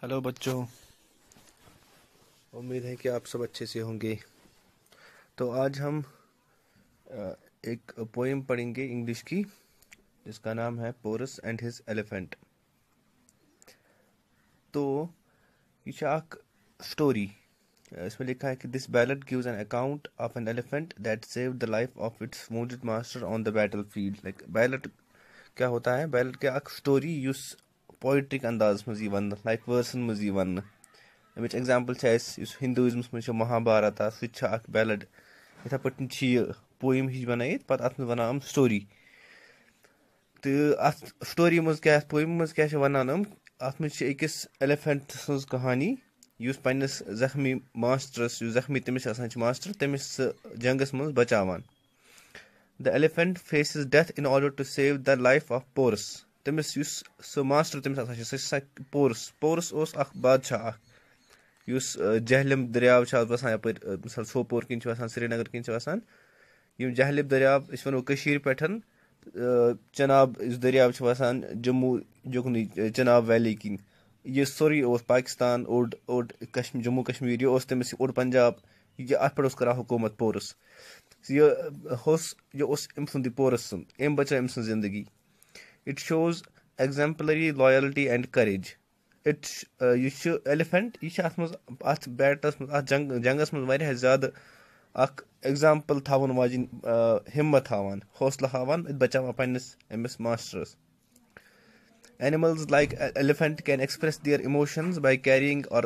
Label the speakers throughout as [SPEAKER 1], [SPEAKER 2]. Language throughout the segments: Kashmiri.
[SPEAKER 1] हेलो बच्चों। उम्मीद है कि आप सब अच्छे से होंगे। तो आज हम एक पोएम पढ़ेंगे इंग्लिश की, जिसका नाम है पोरस एंड हिज एलिफेंट। तो ये स्टोरी, इसमें लिखा है कि this ballad gives an account of an elephant that saved the life of its wounded master on the battle field. Like ballad क्या होता है? बैलेड क्या स्टोरी युस पोइट्रिक अंदाज मज वन, लाइक वर्सन मज वन। अमिच एग्जाम्पल हिंदुइज्मस मज महाभारत बैलेड। इथे पे पोइम हिच बन पे अत वन स्टोरी। तो अत स्टोरी मज क्या पोइम मज क्या वन अत मज अकिस एलिफेंट सज कहानी युस पन्निस जख्मी मास्टरस जख्मी तमिस मास्टर तमिस जंगस मज बचावान। The elephant faces death in order to save the life of Porus. तमिस सह मास्टर तमिस पोरस पोरस बादशाह युस जहलिम दरियाव वसान यप मिसाल सोपोर किन वसान श्रीनगर किन वसान। यम जहलिम दरियाव वनो पे चनाब दरियाव वसान जम्मू जुगन चनाब वैली किन। यह सोरी पाकिस्तान ओड जम्मू कश्मीर यह तमिस ओड पंजाब यह अत पे करा हुकूमत पोरस। यह अम सुंद पोरस सुन अम बचा अम सुन जिंदगी। It shows exemplary loyalty and courage. Elephant यह बैटस जंगस मज ज्यादा एग्जाम्पल थावन वाजिन हिम्मत हावान हौसला हावान बचावान पन्निस Amish masters. Animals like elephant can express their emotions by carrying or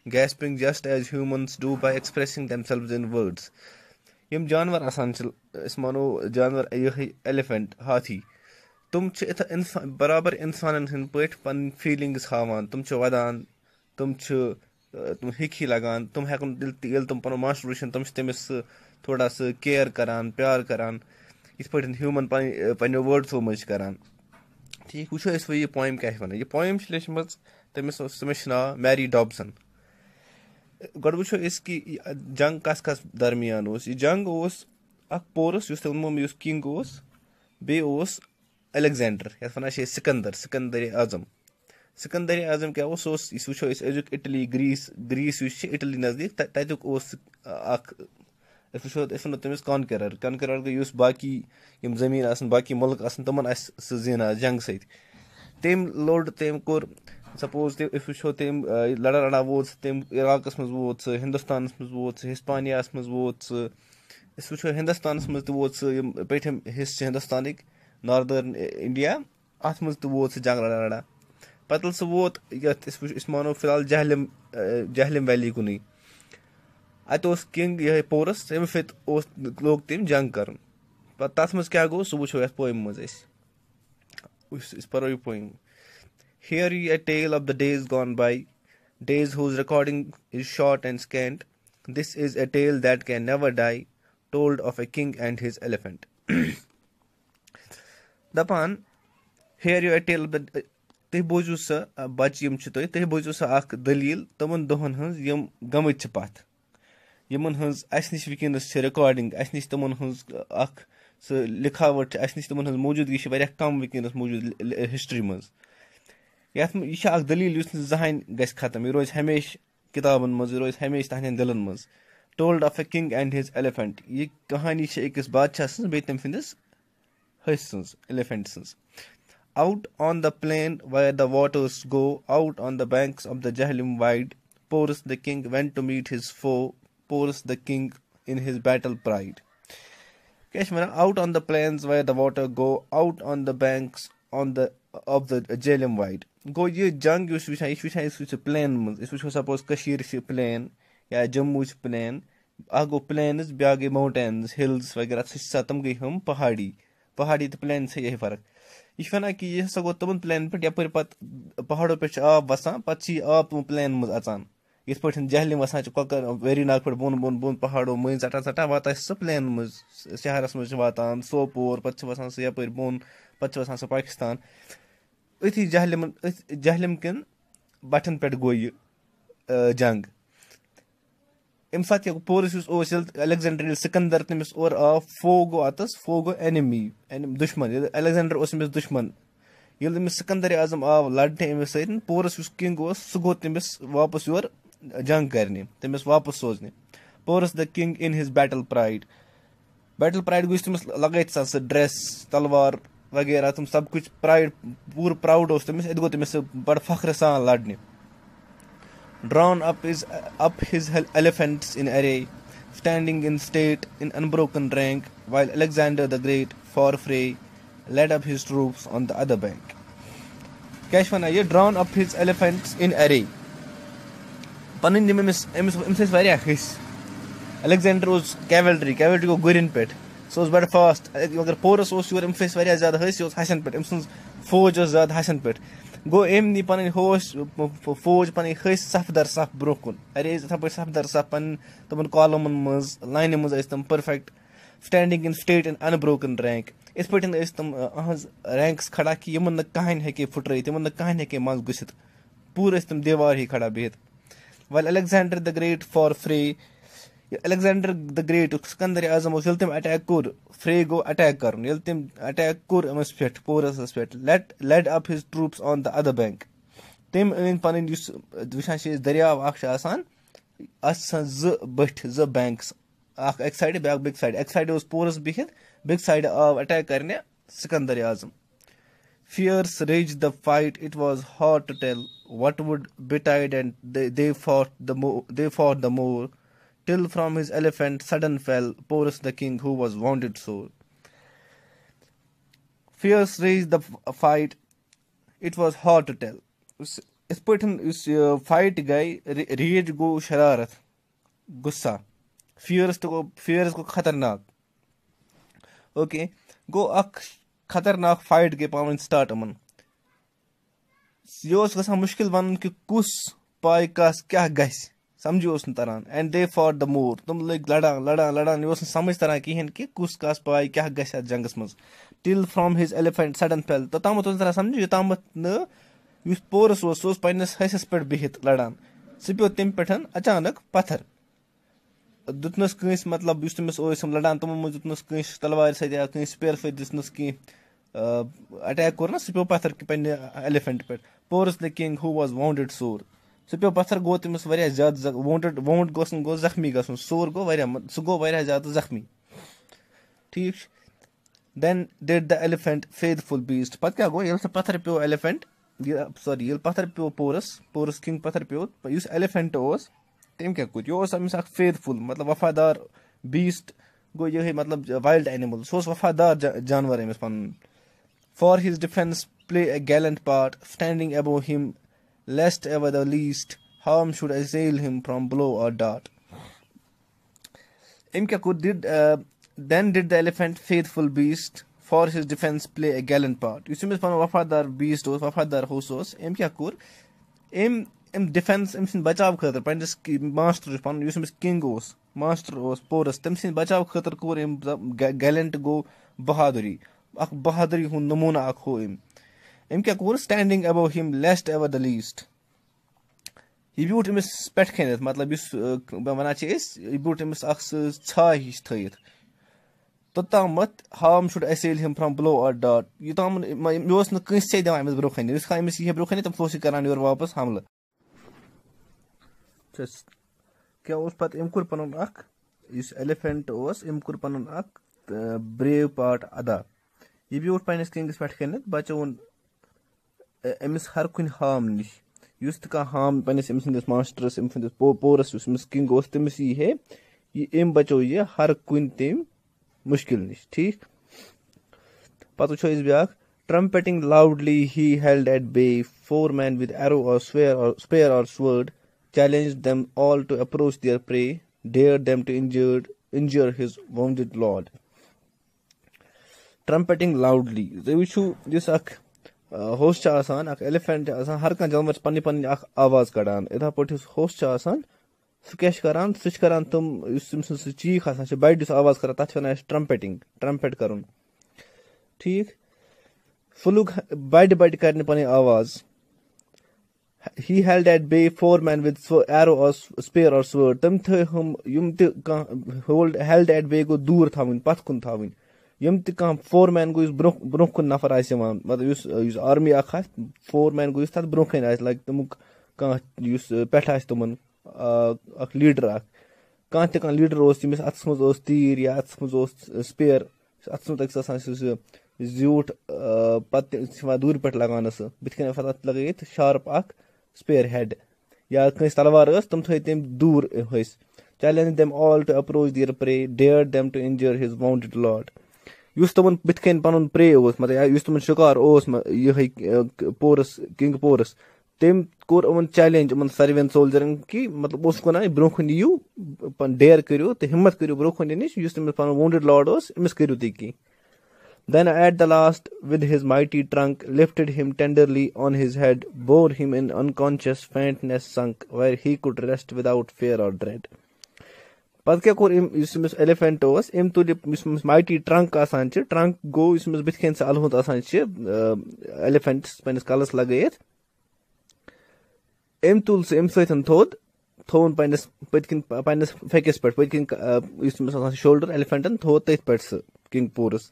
[SPEAKER 1] gasping just as humans do by expressing themselves in words. यम जानवर आसान मानो जानवर एलिफेंट हाथी तुम बराबर इंसानन हिंद पट पन फीलिंग्स हावान। तुम वदान तुम हिखी लगान तुम हेकन दिल तुम पन मास्टर वुचन तुम तमिस थोड़ा सा केयर करान प्यार करान इथ पे ह्यूमन पन्नो वर्ड्सो मज करान। ठीक वो यह पोइम क्या वन यह पोइम लेचम तमिस नाव मैरी डॉब्सन। गो वो कि जंग कस कस दरमियान यह जंग पोरस वो किंग बे अलेक्जेंडर ये वन सिकंदर आजम। सिकंदर आजम क्या वो अजुक इटली ग्रीस इटली नजदीक तक वो तमिस कॉन्करर गई बाकी जमीन बाकी मुल्क तमन जीना जंग सम लोड तम कोर सपोज वो तम लड़ा वोत तम इराकस मज वोत हिंदुस्तान मज वोत हिस्पानिया मज वोत वो हिंदुस्तान मज वोत पेठम हिस्स हिंदुस्तान नॉर्दर्न इंडिया अत मज वोत जंग लड़ा पतल सह वोत मानो फिलहाल जहलिम वैली कुन अत किंग यह पोरस तम सत लोग तम जंग कर तथ मज क्या गो सह वो पोइम मज परो poem. Hear ye a tale of the days gone by, days whose recording is short and scant. This is a tale that can never die, told of a king and his elephant. Dapan, hear you a tale of the तुह बोजू सा बच तुह बोजू सा दलील तमन दोहन हज यम गमित पथ यमन हज अस निश वनस रिकॉर्डिंग अस निश तमन हज सह लिखावट अस निश तमन हज मौजूदगी कम वनस मौजूद हिस्ट्री मज। यह दलील जहान ग खत्म यह रोज हमेशा किताबन मज रोज हमेशा तहन दिलन मज। Told of a king and his elephant यह कहानी अकिस बादशाह सज बे तम सिंदिस हस सज एलिफेंट सज। Out on the plain where the waters go, out on the banks of the Jahlim wide, Porus the king went to meet his foe, Porus the king in his battle pride. Out on the plains where the water go, out on the banks of the Jahlim wide. Go ये जंग यह प्लेन मज सपोज प्लेन या जम्मू प्लेन गो प्लेन्स ब्या गई माउंटेन्स हिल्स वगैरह तम गई हम पहाड़ी तो प्लेन से यही फर्क। यह वन कि यह गो तमन प्लेन पे यप पहाड़ों पे आब वसान पे आब तम प्लेन मज अचान इत पे जहलिम वसान ककर वेरी नाग पे बोन बोन बोन पहाड़ों मज चा चा वाता सह प्लेन मज शहरस मज वातान सोपोर पे वसान सह यप बोन पे वसान सह पाकिस्तान। अथी जहलिम किन बटन पे गो यह जंग अम सात पोरस अलेक्जेंडर सिकंदर तमिस और आव फो गो अतस फो गो एनिमी दुश्मन अलेक्जेंडर अमिस दुश्मन ییٚلہِ أمِس سِکندر اعظم آو لڑنہِ أمِس سۭتۍ پورس یُس کِنگ اوس سُہ گوٚو تٔمِس واپس یور جنگ کرنہِ تٔمِس واپس سوزنہِ پورس the king in his battle pride گوٚو یُس تٔمِس لگٲیِتھ سۄ ڈریس تلوار وغیرہ تِم سب کُچھ پرایڈ پوٗرٕ پراوُڈ اوس تٔمِس اَتہِ گوٚو تٔمِس سُہ بڑٕ فخرٕ سان لڑنہِ drawn up his elephants in array, standing in state in unbroken rank, while Alexander the Great, for fray, led up his troops on the other bank. Kya chh vanaan ye drawn up his elephants in array. Panin yim emis variyah his. Alexander was cavalry go gurin pet. So was very fast. Agar Porus was your emis variyah zyada his was hasan pet. Emis fauj was zyada hasan pet. Go emni panin hosh fauj panin his safdar saf brokun. Array is safdar saf pan taman column mans line mans is tam perfect standing in state and unbroken rank. Is putting is tam ranks khada ki yeman na kahin heke futrayit yeman na kahin heke mans gusit pura is tam devar hi khada behit. While Alexander the Great for fray, Alexander the Great Skandarya Azam was yeltim attack kur fray go attack karun yeltim attack kur emis pet Porus pet led up his troops on the other bank. Tim in panin yus vishan she is daryav akh asan asan z but z banks ek side back big side ek side was Porus bihit big side of attack karne Skandarya Azam. Fierce raged the fight, it was hard to tell what would betide, and they fought the more till from his elephant sudden fell Porus the king, who was wounded sore. Fierce raged the fight, it was hard to tell. Is put in fight guy rage go shararat gussa fierce go khatarnak. Okay, go ak khatarnak fight ke pawan start aman. Yos gasa mushkil wan ki kus pai kas kya gais samjho us taran, and they fought the more. Tum like lada yos samajh taran kihen ki kus kas pai kya gais jangas maz till from his elephant sudden fell. To tamat tara samjho tamat na yus Porus was painas haises pet bihit ladan sipyo tim petan achanak pathar dutnas kins matlab yus temis oisam ladan tum dutnas kins talwar sa ya kins spear fe dutnas ki attack korna sipyo pathar ki pen elephant pet. Porus the king, who was wounded sore. Sipyo pathar go temis variya zyada wound gosun go zakhmi gasun sore go variya su go variya zyada zakhmi. Theek. Then did the elephant faithful beast pat kya go yel se pathar pyo elephant yel pathar pyo Porus king pathar pyo yus elephant was tem kya kut yo sam sak faithful matlab wafadar beast go ye hai matlab wild animal so wafadar janwar emis pan. For his defense play a gallant part, standing above him lest ever the least harm should assail him from blow or dart. Then did the elephant faithful beast for his defense play a gallant part. You see mis pan wafadar beast os wafadar hosos em kya kur em defense em sin bachav khatar pan dis master pan you see mis king os master os Porus tem sin bachav khatar kur em gallant go bahaduri ak bahaduri hun namuna ak ho em kya kur standing above him lest ever the least. He brought him pet khenet matlab yus wana chis he brought him ak chha his thayit totamat harm should assail him from blow or dart. You tam yos na kins say devam emis broken yus kha emis ye broken tam fosi karan yor wapas hamla just kya us pat em kur panon ak yus elephant was em kur panon ak brave part ada. He brought panis king pet khenet bachon emis har kun harm nish yus ka harm panis emis this monsters emis this Porus emis king was temis he em bacho ye har kun tem mushkil nish theek. Patu cho is byak trumpeting loudly he held at bay 4 men with arrow or spear or sword, challenged them all to approach their prey, dared them to injure his wounded lord. Trumpeting loudly this ak host cha asan ak elephant asan har kan janwar pani ak awaz kadan etha potis host cha asan skesh karan switch karan tum sim chi khasan che bite dis awaz kara tat chana trumpet karun theek fulug bite karne pani awaz. He held at bay 4 men with arrow or spear or sword. Tam the hum held at bay go dur thawin path kun thawin یِم تہِ کانٛہہ 4 مین گوٚو یُس برونٛہہ کُن نفر آسہِ یِوان مطلب یُس آرمی اکھ آسہِ 4 مین گوٚو یُس تَتھ برونٛہہ کَنہِ آسہِ لایک تَمیُک کانٛہہ یُس پٮ۪ٹھٕ آسہِ تِمن اکھ لیٖڈر اکھ کانٛہہ تہِ کانٛہہ لیٖڈر اوس ییٚمِس اَتھس منٛز اوس تیٖر یا اَتھس منٛز اوس سپیر اَتھس منٛز أکِس آسان سُہ زیوٗٹھ پَتہٕ چھِ یِوان دوٗرِ پٮ۪ٹھ لگاونہٕ سُہ بٕتھِ کَنۍ آسان تَتھ لگٲیِتھ شارپ اکھ سپیر ہیڈ یا کٲنٛسہِ تلوار ٲس تِم تھٲے تٔمۍ دوٗر ۂسۍ challenge them all to approach their prey dare them to anger his wounded lord یُس تِمن بٕتھِ کَنۍ پَنُن پرے اوس مطلب یُس تِمن شِکار اوس یِہے پورس کنگ پورس تٔمۍ کوٚر یِمن چیلینج یِمن ساروین سولجرن کہِ مطلب اوس وَنان برونٛہہ کُن یِیِو ڈیر کٔرِو تہٕ ہِمت کٔرِو برونٛہہ کُن یِنٕچ یُس تٔمِس پَنُن وونڈٕڈ لاڈ اوس أمِس کٔرِو تُہۍ کینٛہہ then at the last with his mighty trunk lifted him tenderly on his head bore him in unconscious faintness sunk where he could rest without fear or dread پتہٕ کیاہ کوٚر أمۍ یُس أمِس ایلِفینٹ اوس أمۍ تُلہِ یُس أمِس مایٹی ٹرنک آسان چھِ ٹرنک گوٚو یُس أمِس بٕتھِ کَنۍ سُہ اَلہٕ ہُنٛد آسان چھِ ایلِفینٹس پنٕنِس کَلس لگٲیِتھ أمۍ تُل سُہ اَمہِ سۭتۍ تھوٚد تھووُن پنٕنِس پٔتۍ کِنۍ پنٕنِس پھیٚکِس پٮ۪ٹھ پٔتۍ کِنۍ یُس تٔمِس آسان شولڈر ایلِفینٹن تھوٚو تٔتھۍ پٮ۪ٹھ سُہ king Porus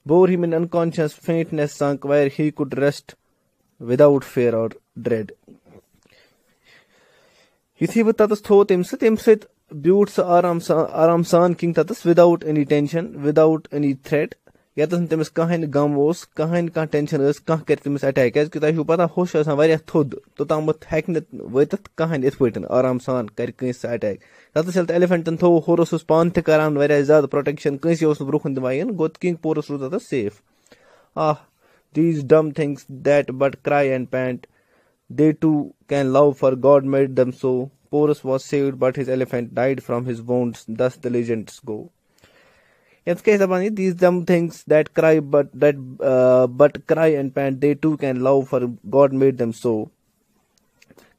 [SPEAKER 1] bore him in unconscious faintness sunk where he could rest without fear or dread یُتھُے وۄنۍ تَتَس تھوٚو تٔمۍ سۭتۍ بیوٗٹھ سُہ آرام سان کِنگ تَتَس وداوُٹ اینی ٹینشن وداوُٹ اینی تھریٹ ییٚتَس نہٕ تٔمِس کٕہٕنۍ غم اوس کٕہٕنۍ کانٛہہ ٹینشن ٲس کانٛہہ کَرِ تٔمِس اٹیک کیازِ کہِ تۄہہِ چھُو پَتہ ہوٚش آسان واریاہ تھوٚد توٚتامَتھ ہیٚکہِ نہٕ وٲتِتھ کٕہٕنۍ یِتھ پٲٹھۍ آرام سان کَرِ کٲنٛسہِ سُہ اٹیک تَتَس ییٚلہِ تہٕ ایلِفینٹن تھوٚو ہورٕ اوسُس پانہٕ تہِ کران واریاہ زیادٕ پروٹیکشن کٲنٛسے اوس نہٕ برونٛہہ کُن دِوان یِن گوٚو کنگ پورس روٗد تَتَس safe these dumb things that but cry and pant they too can love for God made them so Porus was saved, but his elephant died from his wounds. Thus the legends go. Jetzt kehrt aber nicht these dumb things that cry, but cry and pant. They too can love, for God made them so.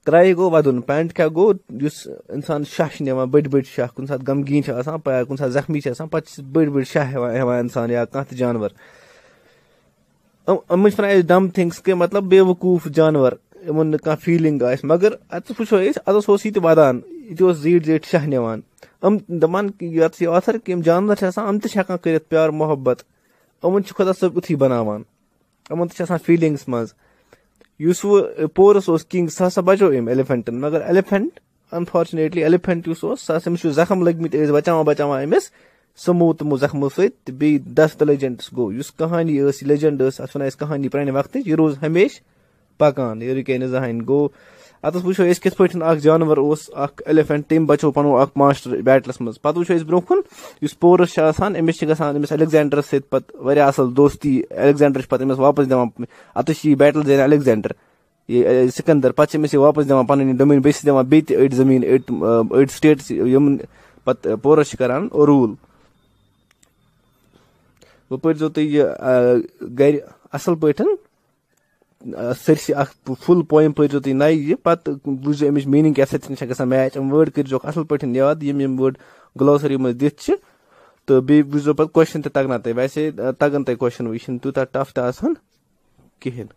[SPEAKER 1] Cry go vadun, pant kya go. Yus insan shah nevan bad shah. Kun saat gamgeen shah asan, pa kun saat zakhmi shah asan, pa bad shah hewa insan ya kant janwar. Much for dumb things ke matlab bewakoof janwar. یِمن نہٕ کانٛہہ فیٖلِنٛگ آسہِ مگر اَتَس وٕچھو أسۍ اَتَس اوس یہِ تہِ وَدان یہِ تہِ اوس زیٖٹھ زیٖٹھ شاہ نِوان دَپان یَتھ یہِ آتھر کہِ یِم جانوَر چھِ آسان یِم تہِ چھِ ہٮ۪کان کٔرِتھ پیار محبت یِمن چھُ خۄدا صٲب یُتھُے بَناوان یِمن تہِ چھِ آسان فیٖلِنٛگٕس منٛز یُس وۄنۍ پورس اوس کِنگ سُہ ہسا بچو أمۍ ایلِفینٹن مگر ایلِفینٹ انفارچُنیٹلی ایلِفینٹ یُس اوس سُہ ہسا أمِس چھُ زخم لٔگمٕتۍ ٲسۍ بچاوان أمِس سُہ موٗد تِمو زخمو سۭتۍ تہٕ بیٚیہِ دس تہٕ لیجنڈس گوٚو یُس کہانی ٲس یہِ لیجنڈ ٲس اَتھ وَنان أسۍ کہانی پرانہِ وقتٕچ یہِ روٗز ہمیشہٕ پکان یہِ رُکے نہٕ زٕہٕنۍ گوٚو اَتَس وٕچھو أسۍ کِتھ پٲٹھۍ اکھ جانور اوس اکھ ایلِفینٹ تٔمۍ بچو پنُن اکھ ماسٹر بیٹلس منٛز پتہٕ وٕچھو أسۍ برونٛہہ کُن یُس پورس چھُ آسان أمِس چھِ گژھان أمِس ایلیگزینڈرس سۭتۍ پتہٕ واریاہ اصل دوستی ایلیگزینڈر چھُ پتہٕ أمِس واپس دِوان اَتَس چھِ یہِ بیٹل زینان ایلیگزینڈر یہِ سِکنٛدر پتہٕ چھِ أمِس یہِ واپس دِوان پنٕنۍ ڈومین بیٚیہِ چھِس دِوان بیٚیہِ تہِ أڑۍ زٔمیٖن أڑۍ سٹیٹس یِم پتہٕ پورس چھِ کران روٗل وۄنۍ پٔرزیٚو تُہۍ یہِ گرِ اصل پٲٹھۍ سٲرسٕے اکھ فُل پویم پٔرزیٚو تُہۍ نَیہِ یہِ پتہٕ وٕچھزیٚو اَمِچ میٖنِنٛگ کیاہ سۭتۍ چھِ گژھان میچ یِم وٲڈ کٔرزیٚوکھ اصل پٲٹھۍ یاد یِم وٲڈ گلوسری منٛز دِتھ چھِ تہٕ بیٚیہِ وٕچھزیٚو پتہٕ کوسچن تہِ تگنا تۄہہِ ویسے تگن تۄہہِ کوسچن یہِ چھُنہٕ تیوٗتاہ ٹف تہِ آسان کِہینۍ